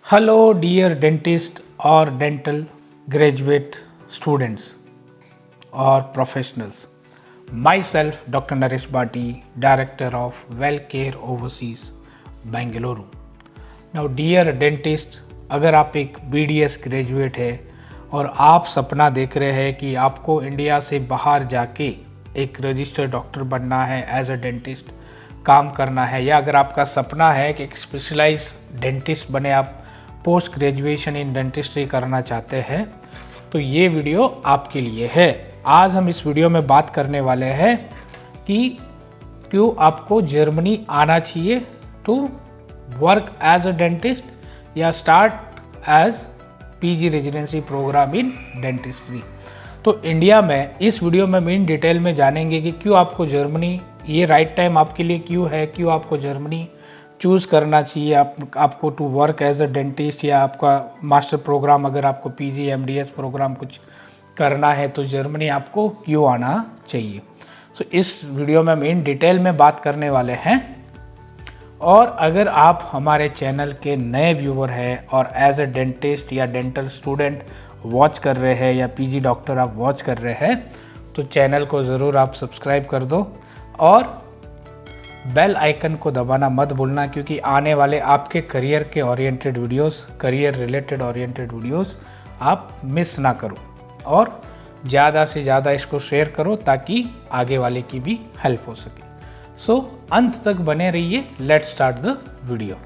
Hello, dear dentist or dental graduate students or professionals. Myself, Dr. Naresh Bhatti, Director of WellCare Overseas, Bengaluru. Now, dear dentist, अगर आप एक BDS graduate है और आप सपना देख रहे हैं कि आपको इंडिया से बाहर जाके एक रजिस्टर्ड डॉक्टर बनना है, एज अ डेंटिस्ट काम करना है, या अगर आपका सपना है कि एक स्पेशलाइज डेंटिस्ट बने, आप पोस्ट ग्रेजुएशन इन डेंटिस्ट्री करना चाहते हैं, तो ये वीडियो आपके लिए है। आज हम इस वीडियो में बात करने वाले हैं कि क्यों आपको जर्मनी आना चाहिए to work as a dentist या start as PG residency programme in dentistry. तो इंडिया में इस वीडियो में इन डिटेल में जानेंगे कि क्यों आपको जर्मनी, ये राइट टाइम आपके लिए क्यों है, क्यों आपको जर्मनी चूज़ करना चाहिए आपको to work as a dentist, या आपका मास्टर प्रोग्राम अगर आपको पीजी एमडीएस प्रोग्राम कुछ करना है तो जर्मनी आपको क्यों आना चाहिए। सो इस वीडियो में हम इन डिटेल में बात करने वाले हैं। और अगर आप हमारे चैनल के नए व्यूवर हैं और एज अ डेंटिस्ट या डेंटल स्टूडेंट वॉच कर रहे हैं या पीजी डॉक्टर आप वॉच कर रहे हैं, तो चैनल को ज़रूर आप सब्सक्राइब कर दो और बेल आइकन को दबाना मत भूलना, क्योंकि आने वाले आपके करियर के oriented videos, career related oriented videos आप मिस ना करो और ज़्यादा से ज़्यादा इसको शेयर करो ताकि आगे वाले की भी हेल्प हो सके। सो अंत तक बने रहिए। Let's start the video.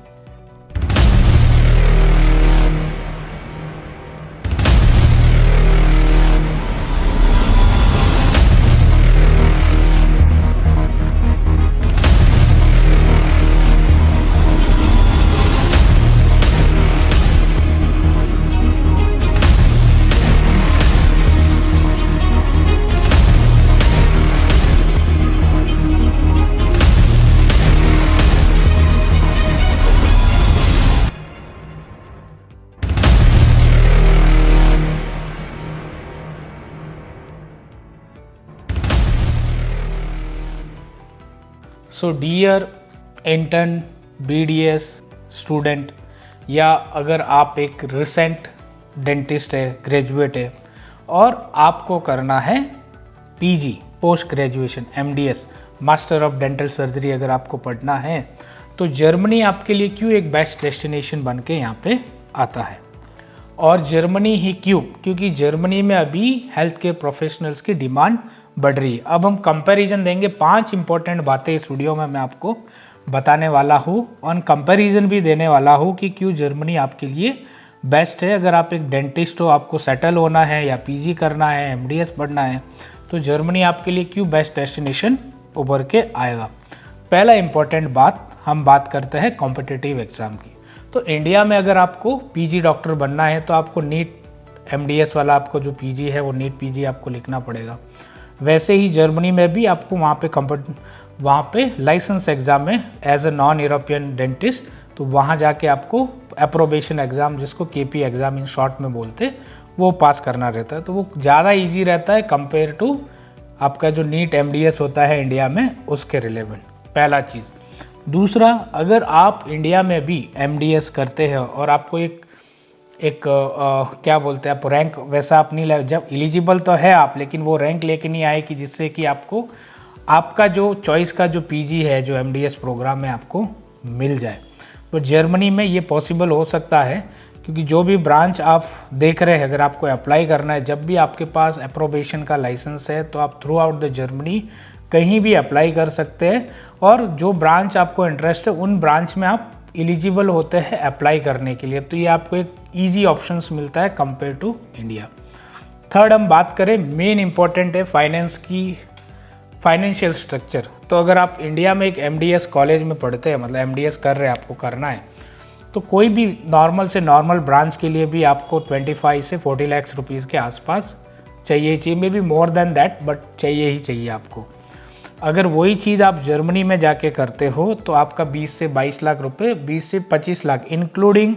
So dear intern, BDS student, या अगर आप एक रिसेंट डेंटिस्ट है, ग्रेजुएट है और आपको करना है PG post graduation MDS master of dental surgery, अगर आपको पढ़ना है तो जर्मनी आपके लिए क्यों एक बेस्ट डेस्टिनेशन बन के यहाँ पे आता है। और जर्मनी ही क्यों? क्योंकि जर्मनी में अभी हेल्थ केयर प्रोफेशनल्स की डिमांड बढ़ रही है। अब हम कंपैरिजन देंगे, 5 इंपॉर्टेंट बातें इस वीडियो में मैं आपको बताने वाला हूँ और कंपैरिजन भी देने वाला हूँ कि क्यों जर्मनी आपके लिए बेस्ट है। अगर आप एक डेंटिस्ट हो, आपको सेटल होना है या PG करना है, MDS पढ़ना है, तो जर्मनी आपके लिए क्यों बेस्ट डेस्टिनेशन उभर के आएगा। पहला इंपॉर्टेंट बात, हम बात करते हैं कॉम्पिटिटिव एग्ज़ाम की। तो इंडिया में अगर आपको पीजी डॉक्टर बनना है तो आपको नीट MDS वाला आपको जो पीजी है वो नीट पीजी आपको लिखना पड़ेगा। वैसे ही जर्मनी में भी आपको वहाँ पे लाइसेंस एग्ज़ाम में as a non European dentist, तो वहाँ जाके आपको अप्रोबेशन एग्ज़ाम, जिसको KP एग्ज़ाम इन शॉर्ट में बोलते, वो पास करना रहता है। तो वो ज़्यादा ईजी रहता है कंपेयर टू आपका जो नीट MDS होता है इंडिया में, उसके रिलेवेंट। पहला चीज़। दूसरा, अगर आप इंडिया में भी MDS करते हैं और आपको क्या बोलते हैं, आप रैंक वैसा आप नहीं ले, जब एलिजिबल तो है आप, लेकिन वो रैंक लेके नहीं आए कि जिससे कि आपको आपका जो चॉइस का जो PG है, जो MDS प्रोग्राम में आपको मिल जाए, तो जर्मनी में ये पॉसिबल हो सकता है। क्योंकि जो भी ब्रांच आप देख रहे हैं, अगर आपको अप्लाई करना है, जब भी आपके पास अप्रोबेशन का लाइसेंस है तो आप थ्रू आउट द जर्मनी कहीं भी अप्लाई कर सकते हैं, और जो ब्रांच आपको इंटरेस्ट है उन ब्रांच में आप एलिजिबल होते हैं अप्लाई करने के लिए। तो ये आपको एक ईजी ऑप्शंस मिलता है कंपेयर टू इंडिया। थर्ड, हम बात करें, मेन इंपॉर्टेंट है फाइनेंस की, फाइनेंशियल स्ट्रक्चर। तो अगर आप इंडिया में एक MDS कॉलेज में पढ़ते हैं, मतलब MDS कर रहे हैं, आपको करना है, तो कोई भी नॉर्मल से नॉर्मल ब्रांच के लिए भी आपको 25 से 40 लाख रुपीज़ के आसपास चाहिए, may be more than that, but चाहिए ही चाहिए आपको। अगर वही चीज़ आप जर्मनी में जाके करते हो तो आपका 20 से 22 लाख रुपए, 20 से 25 lakh including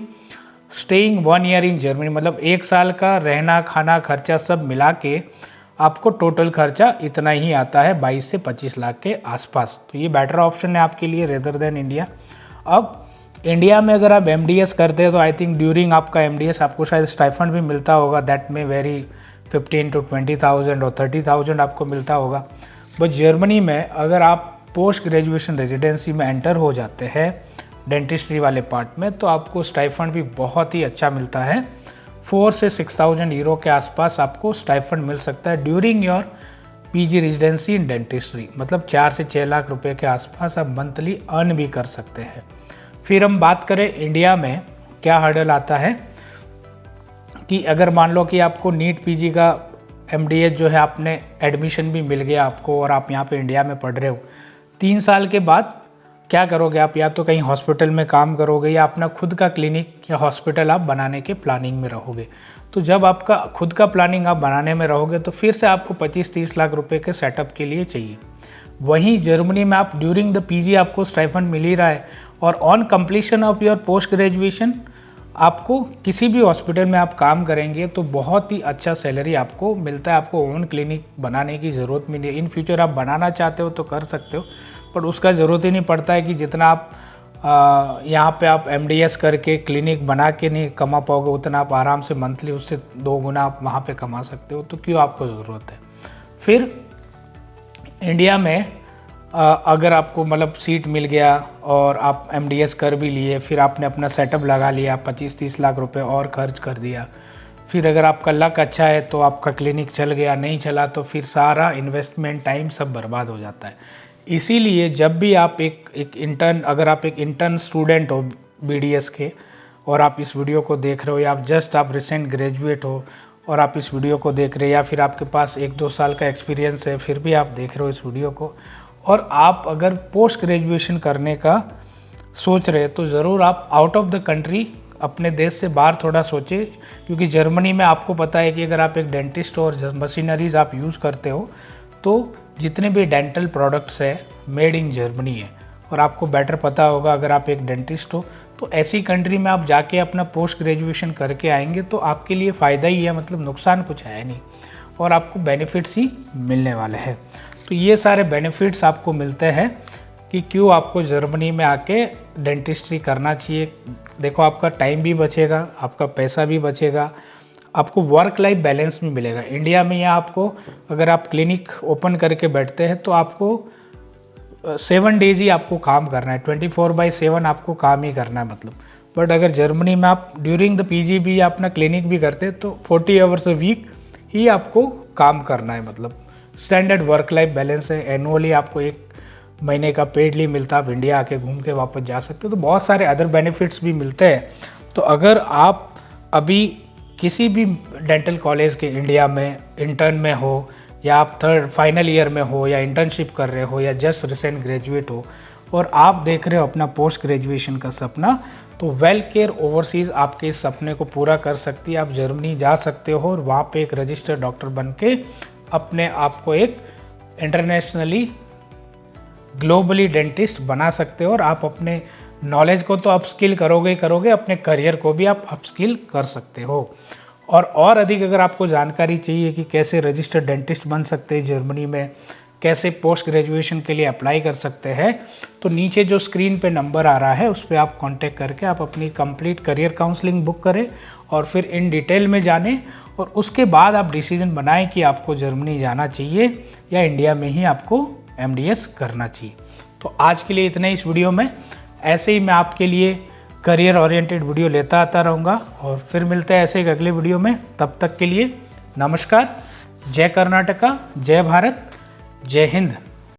staying 1 year in Germany, मतलब 1 साल का रहना खाना खर्चा सब मिला के आपको टोटल खर्चा इतना ही आता है, 22 से 25 लाख के आसपास। तो ये बेटर ऑप्शन है आपके लिए रेदर देन इंडिया। अब इंडिया में अगर आप MDS करते हैं तो आई थिंक ड्यूरिंग आपका MDS आपको शायद स्टाइफंड भी मिलता होगा, दैट में वेरी 15 to 20,000 और 30,000 आपको मिलता होगा। बट जर्मनी में अगर आप पोस्ट ग्रेजुएशन रेजिडेंसी में एंटर हो जाते हैं डेंटिस्ट्री वाले पार्ट में, तो आपको स्टाइफंड भी बहुत ही अच्छा मिलता है। 4 से 6,000 यूरो के आसपास आपको स्टाइफंड मिल सकता है during your PG residency in dentistry, मतलब 4 से 6 लाख रुपए के आसपास आप मंथली अर्न भी कर सकते हैं। फिर हम बात करें इंडिया में क्या हर्डल आता है कि अगर मान लो कि आपको नीट PG का MDS जो है आपने एडमिशन भी मिल गया आपको और आप यहाँ पे इंडिया में पढ़ रहे हो, 3 साल के बाद क्या करोगे आप? या तो कहीं हॉस्पिटल में काम करोगे या अपना खुद का क्लिनिक या हॉस्पिटल आप बनाने के प्लानिंग में रहोगे। तो जब आपका खुद का प्लानिंग आप बनाने में रहोगे तो फिर से आपको 25-30 लाख रुपए के सेटअप के लिए चाहिए। वहीं जर्मनी में आप ड्यूरिंग द PG आपको स्टाइफंड मिल ही रहा है और on completion of your post graduation आपको किसी भी हॉस्पिटल में आप काम करेंगे तो बहुत ही अच्छा सैलरी आपको मिलता है। आपको ओन क्लिनिक बनाने की ज़रूरत भी नहीं है। इन फ्यूचर आप बनाना चाहते हो तो कर सकते हो, पर उसका ज़रूरत ही नहीं पड़ता है कि जितना आप यहाँ पे आप MDS करके क्लिनिक बना के नहीं कमा पाओगे उतना आप आराम से मंथली उससे 2 गुना आप वहाँ पे कमा सकते हो। तो क्यों आपको ज़रूरत है? फिर इंडिया में अगर आपको मतलब सीट मिल गया और आप MDS कर भी लिए, फिर आपने अपना सेटअप लगा लिया, 25-30 लाख रुपए और खर्च कर दिया, फिर अगर आपका लक अच्छा है तो आपका क्लिनिक चल गया, नहीं चला तो फिर सारा इन्वेस्टमेंट टाइम सब बर्बाद हो जाता है। इसीलिए जब भी आप एक इंटर्न, अगर आप एक इंटर्न स्टूडेंट हो BDS के और आप इस वीडियो को देख रहे हो, या आप रिसेंट ग्रेजुएट हो और आप इस वीडियो को देख रहे हो, या फिर आपके पास 1-2 साल का एक्सपीरियंस है फिर भी आप देख रहे हो इस वीडियो को, और आप अगर पोस्ट ग्रेजुएशन करने का सोच रहे तो ज़रूर आप आउट ऑफ द कंट्री, अपने देश से बाहर थोड़ा सोचें। क्योंकि जर्मनी में आपको पता है कि अगर आप एक डेंटिस्ट हो और मशीनरीज आप यूज़ करते हो तो जितने भी डेंटल प्रोडक्ट्स है मेड इन जर्मनी है। और आपको बेटर पता होगा अगर आप एक डेंटिस्ट हो तो ऐसी कंट्री में आप जाके अपना पोस्ट ग्रेजुएशन करके आएंगे तो आपके लिए फ़ायदा ही है, मतलब नुकसान कुछ है नहीं और आपको बेनिफिट्स ही मिलने वाले हैं। तो ये सारे बेनिफिट्स आपको मिलते हैं कि क्यों आपको जर्मनी में आके डेंटिस्ट्री करना चाहिए। देखो आपका टाइम भी बचेगा, आपका पैसा भी बचेगा, आपको वर्क लाइफ बैलेंस भी मिलेगा। इंडिया में यहाँ आपको अगर आप क्लिनिक ओपन करके बैठते हैं तो आपको 7 डेज ही आपको काम करना है, 24/7 आपको काम ही करना है मतलब। बट अगर जर्मनी में आप ड्यूरिंग द PG भी अपना क्लिनिक भी करते हैं तो 40 आवर्स अ वीक ही आपको काम करना है, मतलब स्टैंडर्ड वर्क लाइफ बैलेंस है। एनुअली आपको 1 महीने का पेड लीव मिलता है, आप इंडिया आके घूम के वापस जा सकते हो। तो बहुत सारे अदर बेनिफिट्स भी मिलते हैं। तो अगर आप अभी किसी भी डेंटल कॉलेज के इंडिया में इंटर्न में हो, या आप फाइनल ईयर में हो, या इंटर्नशिप कर रहे हो, या जस्ट रिसेंट ग्रेजुएट हो और आप देख रहे हो अपना पोस्ट ग्रेजुएशन का सपना, तो वेल केयर ओवरसीज़ आपके इस सपने को पूरा कर सकती है। आप जर्मनी जा सकते हो और वहाँ पे एक रजिस्टर्ड डॉक्टर बन के अपने आप को एक इंटरनेशनली ग्लोबली डेंटिस्ट बना सकते हो। और आप अपने नॉलेज को तो अपस्किल करोगे ही करोगे, अपने करियर को भी आप अपस्किल कर सकते हो। और अधिक अगर आपको जानकारी चाहिए कि कैसे रजिस्टर्ड डेंटिस्ट बन सकते हैं जर्मनी में, कैसे पोस्ट ग्रेजुएशन के लिए अप्लाई कर सकते हैं, तो नीचे जो स्क्रीन पे नंबर आ रहा है उस पर आप कांटेक्ट करके आप अपनी कंप्लीट करियर काउंसलिंग बुक करें और फिर इन डिटेल में जानें और उसके बाद आप डिसीजन बनाएं कि आपको जर्मनी जाना चाहिए या इंडिया में ही आपको MDS करना चाहिए। तो आज के लिए इतना ही इस वीडियो में। ऐसे ही मैं आपके लिए करियर ओरिएंटेड वीडियो लेता आता रहूँगा और फिर मिलते हैं ऐसे एक अगले वीडियो में। तब तक के लिए नमस्कार, जय कर्नाटका, जय भारत, जय हिंद।